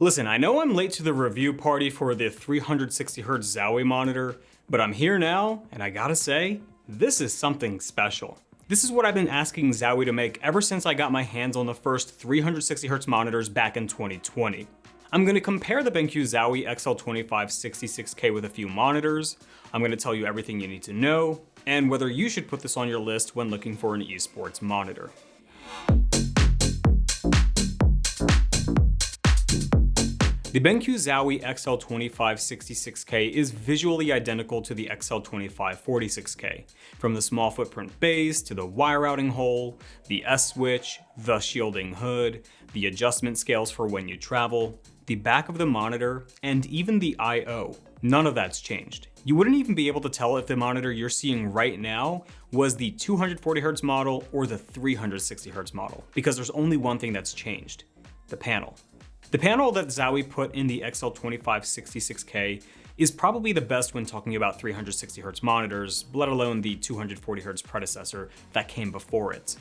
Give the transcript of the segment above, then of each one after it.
Listen, I know I'm late to the review party for the 360Hz Zowie monitor, but I'm here now, and I gotta say, this is something special. This is what I've been asking Zowie to make ever since I got my hands on the first 360Hz monitors back in 2020. I'm gonna compare the BenQ Zowie XL2566K with a few monitors, I'm gonna tell you everything you need to know, and whether you should put this on your list when looking for an esports monitor. The BenQ Zowie XL2566K is visually identical to the XL2546K, from the small footprint base to the wire routing hole, the S-switch, the shielding hood, the adjustment scales for when you travel, the back of the monitor, and even the I/O. None of that's changed. You wouldn't even be able to tell if the monitor you're seeing right now was the 240Hz model or the 360Hz model, because there's only one thing that's changed: the panel. The panel that Zowie put in the XL2566K is probably the best when talking about 360Hz monitors, let alone the 240Hz predecessor that came before it.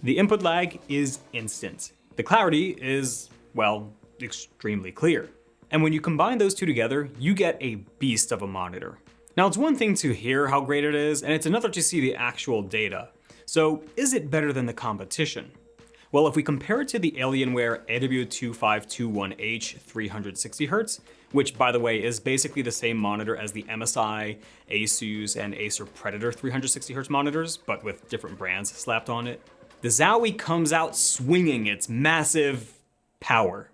The input lag is instant. The clarity is, well, extremely clear. And when you combine those two together, you get a beast of a monitor. Now, it's one thing to hear how great it is, and it's another to see the actual data. So, is it better than the competition? Well, if we compare it to the Alienware AW2521H 360Hz, which by the way is basically the same monitor as the MSI, Asus, and Acer Predator 360Hz monitors, but with different brands slapped on it, the Zowie comes out swinging its massive power.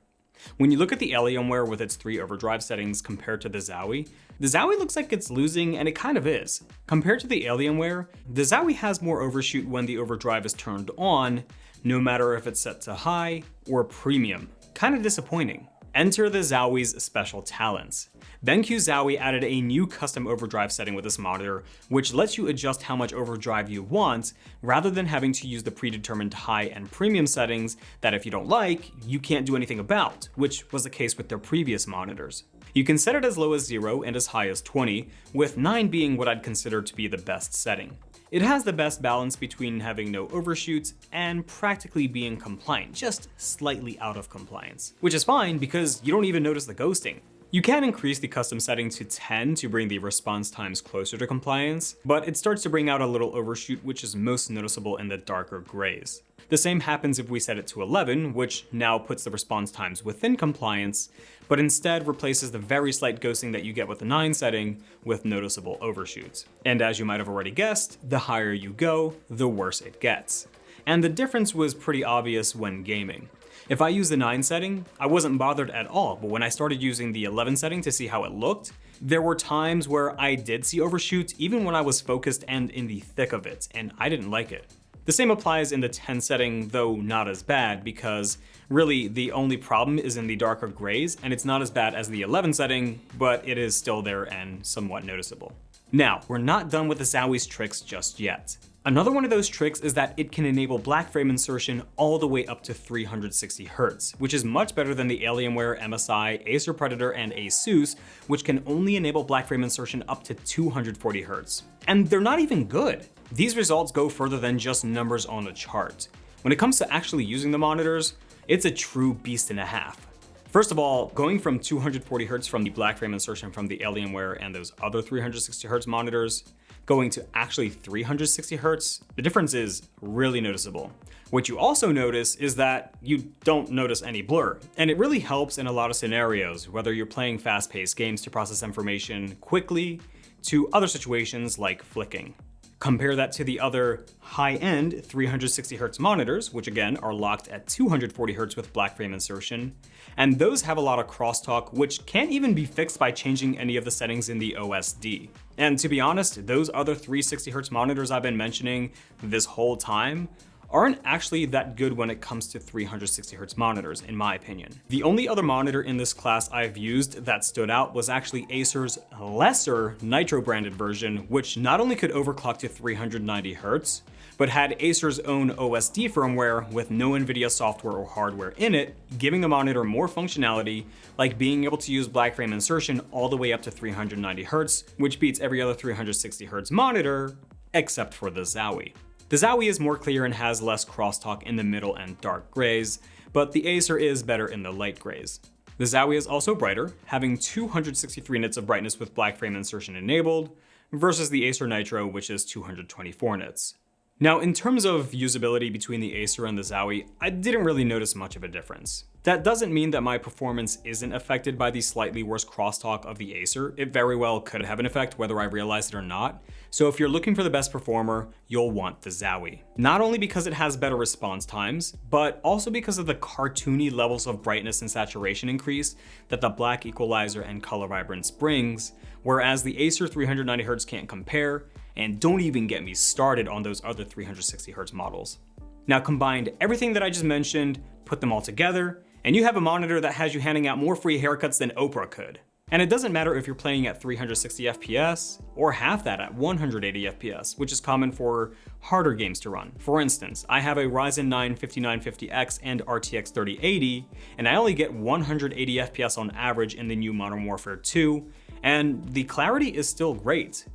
When you look at the Alienware with its 3 overdrive settings compared to the Zowie looks like it's losing, and it kind of is. Compared to the Alienware, the Zowie has more overshoot when the overdrive is turned on, no matter if it's set to high or premium. Kind of disappointing. Enter the Zowie's special talents. BenQ Zowie added a new custom overdrive setting with this monitor, which lets you adjust how much overdrive you want, rather than having to use the predetermined high and premium settings that if you don't like, you can't do anything about, which was the case with their previous monitors. You can set it as low as 0 and as high as 20, with 9 being what I'd consider to be the best setting. It has the best balance between having no overshoots and practically being compliant, just slightly out of compliance. Which is fine because you don't even notice the ghosting. You can increase the custom setting to 10 to bring the response times closer to compliance, but it starts to bring out a little overshoot, which is most noticeable in the darker grays. The same happens if we set it to 11, which now puts the response times within compliance, but instead replaces the very slight ghosting that you get with the 9 setting with noticeable overshoots. And as you might have already guessed, the higher you go, the worse it gets. And the difference was pretty obvious when gaming. If I use the 9 setting, I wasn't bothered at all, but when I started using the 11 setting to see how it looked, there were times where I did see overshoots even when I was focused and in the thick of it, and I didn't like it. The same applies in the 10 setting, though not as bad, because really the only problem is in the darker grays, and it's not as bad as the 11 setting, but it is still there and somewhat noticeable. Now, we're not done with the Zowie's tricks just yet. Another one of those tricks is that it can enable black frame insertion all the way up to 360Hz, which is much better than the Alienware, MSI, Acer Predator, and Asus, which can only enable black frame insertion up to 240Hz. And they're not even good. These results go further than just numbers on a chart. When it comes to actually using the monitors, it's a true beast and a half. First of all, going from 240Hz from the black frame insertion from the Alienware and those other 360Hz monitors, going to actually 360Hz, the difference is really noticeable. What you also notice is that you don't notice any blur, and it really helps in a lot of scenarios, whether you're playing fast-paced games to process information quickly, to other situations like flicking. Compare that to the other high-end 360Hz monitors, which again are locked at 240Hz with black frame insertion, and those have a lot of crosstalk, which can't even be fixed by changing any of the settings in the OSD. And to be honest, those other 360Hz monitors I've been mentioning this whole time aren't actually that good when it comes to 360Hz monitors, in my opinion. The only other monitor in this class I've used that stood out was actually Acer's lesser Nitro branded version, which not only could overclock to 390Hz, but had Acer's own OSD firmware with no NVIDIA software or hardware in it, giving the monitor more functionality, like being able to use black frame insertion all the way up to 390Hz, which beats every other 360Hz monitor, except for the Zowie. The Zowie is more clear and has less crosstalk in the middle and dark grays, but the Acer is better in the light grays. The Zowie is also brighter, having 263 nits of brightness with black frame insertion enabled, versus the Acer Nitro, which is 224 nits. Now, in terms of usability between the Acer and the Zowie, I didn't really notice much of a difference. That doesn't mean that my performance isn't affected by the slightly worse crosstalk of the Acer. It very well could have an effect whether I realized it or not. So if you're looking for the best performer, you'll want the Zowie. Not only because it has better response times, but also because of the cartoony levels of brightness and saturation increase that the black equalizer and color vibrance brings, whereas the Acer 390Hz can't compare, and don't even get me started on those other 360Hz models. Now combine everything that I just mentioned, put them all together, and you have a monitor that has you handing out more free haircuts than Oprah could. And it doesn't matter if you're playing at 360 FPS or half that at 180 FPS, which is common for harder games to run. For instance, I have a Ryzen 9 5950X and RTX 3080, and I only get 180 FPS on average in the new Modern Warfare 2, and the clarity is still great.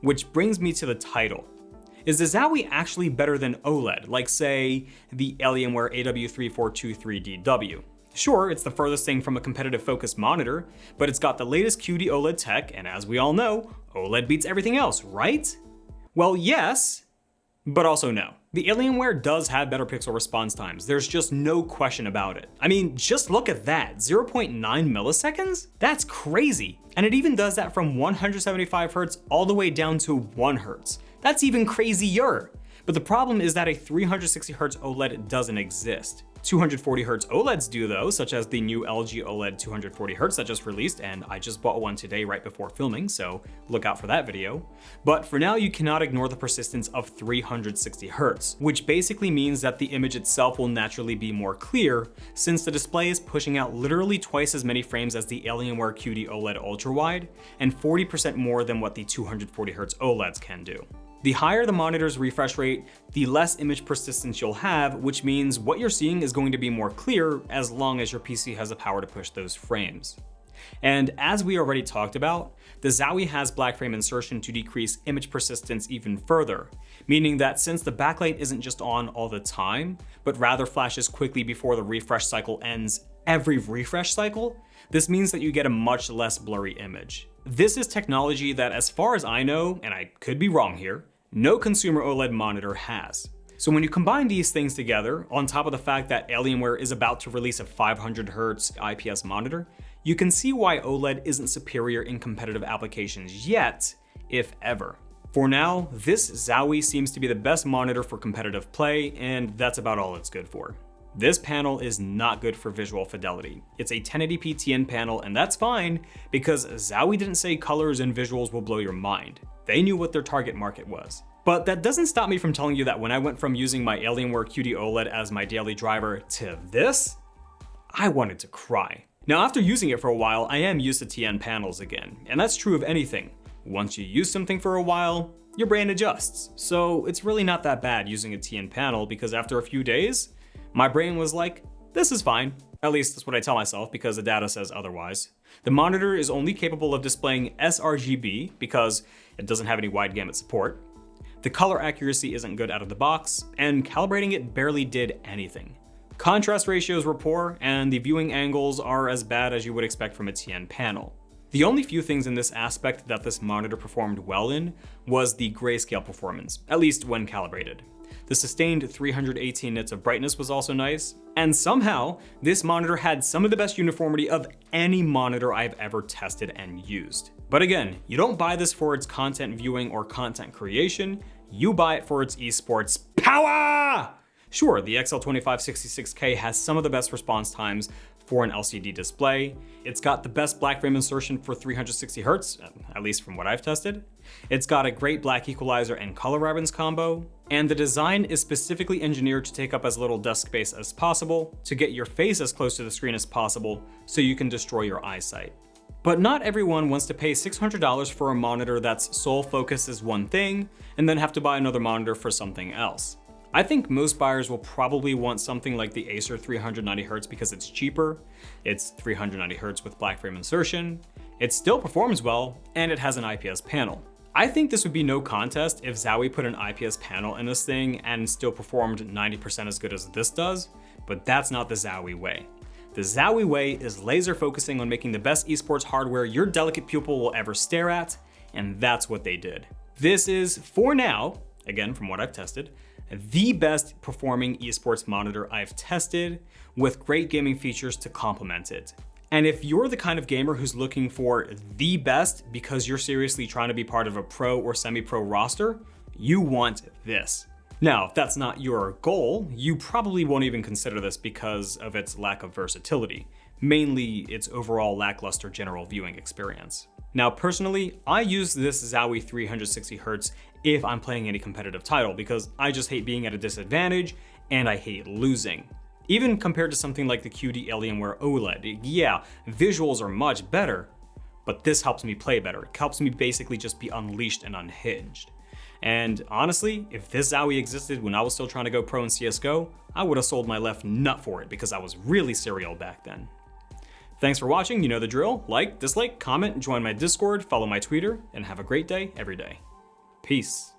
Which brings me to the title. Is the Zowie actually better than OLED, like say the Alienware AW3423DW? Sure, it's the furthest thing from a competitive focused monitor, but it's got the latest QD OLED tech, and as we all know, OLED beats everything else, right? Well, yes, but also no. The Alienware does have better pixel response times, there's just no question about it. I mean, just look at that, 0.9 milliseconds? That's crazy. And it even does that from 175 Hz all the way down to 1 Hz. That's even crazier. But the problem is that a 360 Hz OLED doesn't exist. 240 Hz OLEDs do though, such as the new LG OLED 240 Hz that just released, and I just bought one today right before filming, so look out for that video. But for now, you cannot ignore the persistence of 360 Hz, which basically means that the image itself will naturally be more clear, since the display is pushing out literally twice as many frames as the Alienware QD OLED ultra-wide, and 40% more than what the 240 Hz OLEDs can do. The higher the monitor's refresh rate, the less image persistence you'll have, which means what you're seeing is going to be more clear as long as your PC has the power to push those frames. And as we already talked about, the Zowie has black frame insertion to decrease image persistence even further, meaning that since the backlight isn't just on all the time, but rather flashes quickly before the refresh cycle ends every refresh cycle, this means that you get a much less blurry image. This is technology that, as far as I know, and I could be wrong here, no consumer OLED monitor has. So when you combine these things together, on top of the fact that Alienware is about to release a 500 Hz IPS monitor, you can see why OLED isn't superior in competitive applications yet, if ever. For now, this Zowie seems to be the best monitor for competitive play, and that's about all it's good for. This panel is not good for visual fidelity. It's a 1080p TN panel, and that's fine, because Zowie didn't say colors and visuals will blow your mind. They knew what their target market was. But that doesn't stop me from telling you that when I went from using my Alienware QD OLED as my daily driver to this, I wanted to cry. Now, after using it for a while, I am used to TN panels again, and that's true of anything. Once you use something for a while, your brain adjusts. So it's really not that bad using a TN panel, because after a few days, my brain was like, this is fine. At least that's what I tell myself, because the data says otherwise. The monitor is only capable of displaying sRGB because it doesn't have any wide gamut support. The color accuracy isn't good out of the box, and calibrating it barely did anything. Contrast ratios were poor, and the viewing angles are as bad as you would expect from a TN panel. The only few things in this aspect that this monitor performed well in was the grayscale performance, at least when calibrated. The sustained 318 nits of brightness was also nice, and somehow, this monitor had some of the best uniformity of any monitor I've ever tested and used. But again, you don't buy this for its content viewing or content creation, you buy it for its esports power! Sure, the XL2566K has some of the best response times for an LCD display. It's got the best black frame insertion for 360 Hz, at least from what I've tested. It's got a great black equalizer and color vibrance combo, and the design is specifically engineered to take up as little desk space as possible, to get your face as close to the screen as possible, so you can destroy your eyesight. But not everyone wants to pay $600 for a monitor that's sole focus is one thing, and then have to buy another monitor for something else. I think most buyers will probably want something like the Acer 390Hz because it's cheaper, it's 390Hz with black frame insertion, it still performs well, and it has an IPS panel. I think this would be no contest if Zowie put an IPS panel in this thing and still performed 90% as good as this does, but that's not the Zowie way. The Zowie way is laser focusing on making the best esports hardware your delicate pupil will ever stare at, and that's what they did. This is, for now, again from what I've tested, the best performing esports monitor I've tested, with great gaming features to complement it. And if you're the kind of gamer who's looking for the best because you're seriously trying to be part of a pro or semi-pro roster, you want this. Now, if that's not your goal, you probably won't even consider this because of its lack of versatility, mainly its overall lackluster general viewing experience. Now, personally, I use this Zowie 360Hz if I'm playing any competitive title because I just hate being at a disadvantage and I hate losing. Even compared to something like the QD Alienware OLED, yeah, visuals are much better, but this helps me play better. It helps me basically just be unleashed and unhinged. And honestly, if this Zowie existed when I was still trying to go pro in CSGO, I would have sold my left nut for it because I was really serial back then. Thanks for watching, you know the drill. Like, dislike, comment, join my Discord, follow my Twitter, and have a great day every day. Peace.